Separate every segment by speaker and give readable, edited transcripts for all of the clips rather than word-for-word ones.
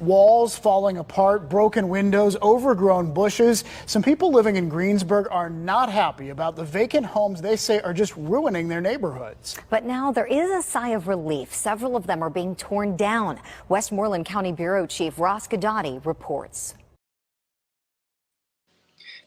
Speaker 1: Walls falling apart, broken windows, overgrown bushes. Some people living in Greensburg are not happy about the vacant homes they say are just ruining their neighborhoods.
Speaker 2: But now there is a sigh of relief. Several of them are being torn down. Westmoreland County Bureau Chief Ross Gadati reports.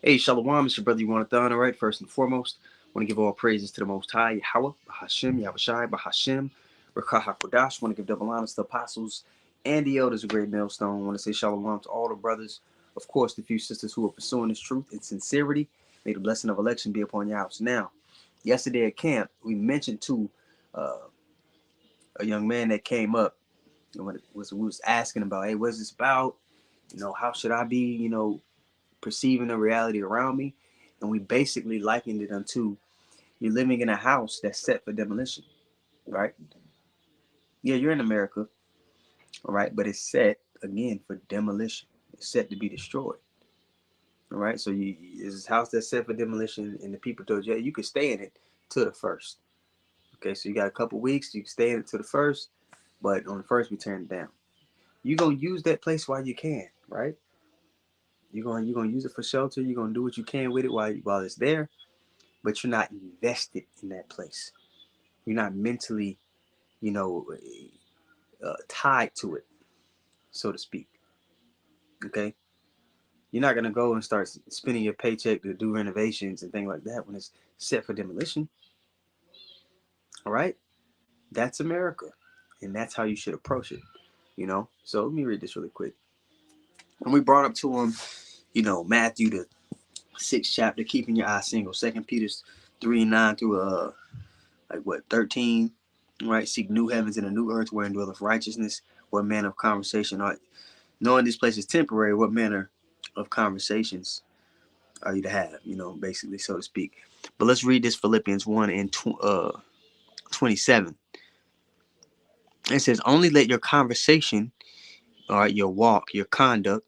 Speaker 3: Hey, Shalom, it's your brother Yonathan. All right, first and foremost, I want to give all praises to the Most High, Yahweh, Bahashem, Yahushai, Bahashem, Rakah HaKodash. I want to give double honors to the apostles and the elders of Great Millstone. I want to say Shalom to all the brothers, of course, the few sisters who are pursuing this truth in sincerity. May the blessing of election be upon your house. Now, yesterday at camp, we mentioned to a young man that came up, and we was asking about, hey, what's this about? How should I be, perceiving the reality around me? And we basically likened it unto you're living in a house that's set for demolition, right? Yeah, you're in America, all right, but it's set again for demolition. It's set to be destroyed, all right? So it's this house that's set for demolition, and the people told you, yeah, you can stay in it till the first. Okay, so you got a couple weeks, you can stay in it till the first, but on the first we turn it down. You're gonna use that place while you can, right? You're gonna use it for shelter. You're gonna do what you can with it while it's there, but you're not invested in that place. You're not mentally, tied to it, so to speak. Okay, you're not gonna go and start spending your paycheck to do renovations and things like that when it's set for demolition. All right, that's America, and that's how you should approach it. So let me read this really quick. And we brought up to him, Matthew the 6th chapter, keeping your eyes single. 2 Peter 3:9 through 13. Right, seek new heavens and a new earth wherein dwelleth righteousness. What manner of conversation are, knowing this place is temporary, what manner of conversations are you to have, basically, so to speak. But let's read this Philippians 1 and 27. It says, only let your conversation, all right, your walk, your conduct,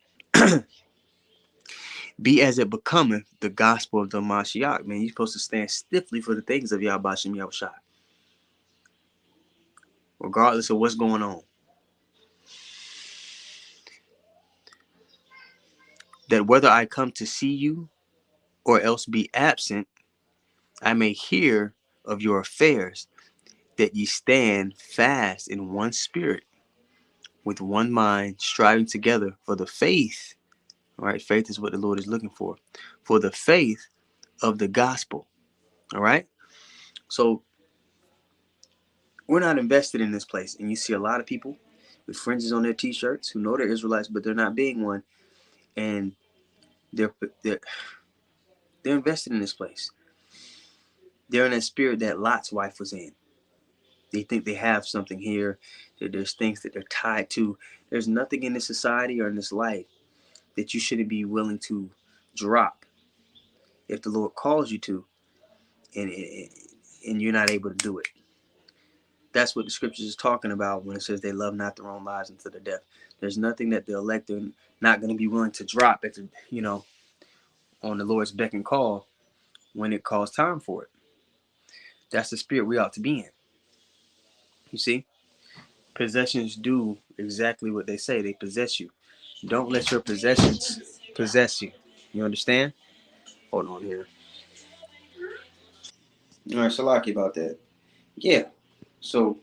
Speaker 3: be as it becometh the gospel of the Mashiach. Man, you're supposed to stand stiffly for the things of Yahweh Shem Yahushua, regardless of what's going on. That whether I come to see you or else be absent, I may hear of your affairs, that ye stand fast in one spirit, with one mind, striving together for the faith. All right, faith is what the Lord is looking for the faith of the gospel. All right, so we're not invested in this place, and you see a lot of people with fringes on their t-shirts who know they're Israelites, but they're not being one, and they're invested in this place. They're in that spirit that Lot's wife was in. They think they have something here. That there's things that they're tied to. There's nothing in this society or in this life that you shouldn't be willing to drop if the Lord calls you to, and you're not able to do it. That's what the scriptures is talking about when it says they love not their own lives unto the death. There's nothing that the elect are not going to be willing to drop at on the Lord's beck and call when it calls time for it. That's the spirit we ought to be in. You see, possessions do exactly what they say. They possess you. Don't let your possessions possess you. You understand? Hold on here. All right, Salaki about that. Yeah. So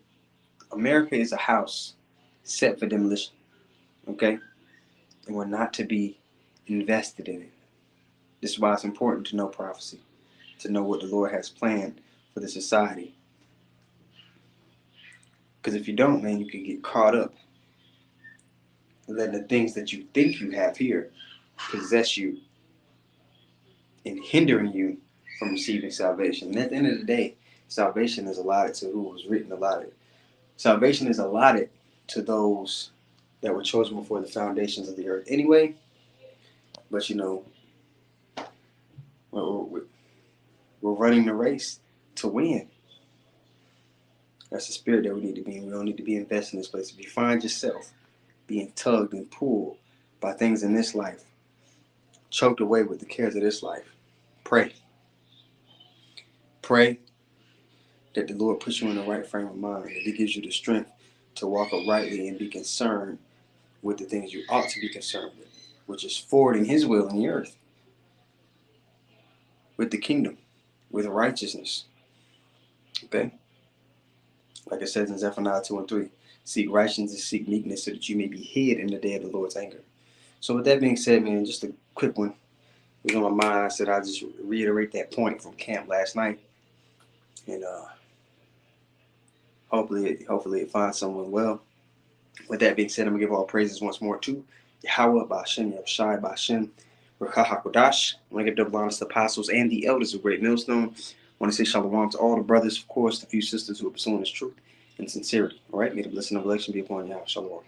Speaker 3: America is a house set for demolition. Okay? And we're not to be invested in it. This is why it's important to know prophecy, to know what the Lord has planned for the society. Because if you don't, man, you can get caught up letting the things that you think you have here possess you and hindering you from receiving salvation. And at the end of the day, salvation is allotted to who was written allotted. Salvation is allotted to those that were chosen before the foundations of the earth anyway. But we're running the race to win. That's the spirit that we need to be in. We don't need to be invested in this place. If you find yourself being tugged and pulled by things in this life, choked away with the cares of this life, pray. Pray that the Lord puts you in the right frame of mind, that He gives you the strength to walk uprightly and be concerned with the things you ought to be concerned with, which is forwarding his will in the earth, with the kingdom, with righteousness. Okay? Like it says in Zephaniah 2 and 3, seek righteousness and seek meekness so that you may be hid in the day of the Lord's anger. So with that being said, man, just a quick one. It was on my mind. I said I'd just reiterate that point from camp last night. And hopefully it finds someone well. With that being said, I'm going to give all praises once more to Yahweh, Ba'ashem, Yahushai, Ba'ashem, Ruach HaKodesh. I want to give double honors to the apostles and the elders of Great Millstone. I want to say shalom to all the brothers, of course, the few sisters who are pursuing this truth and sincerity. All right, may the blessing of election be upon you. Shalom.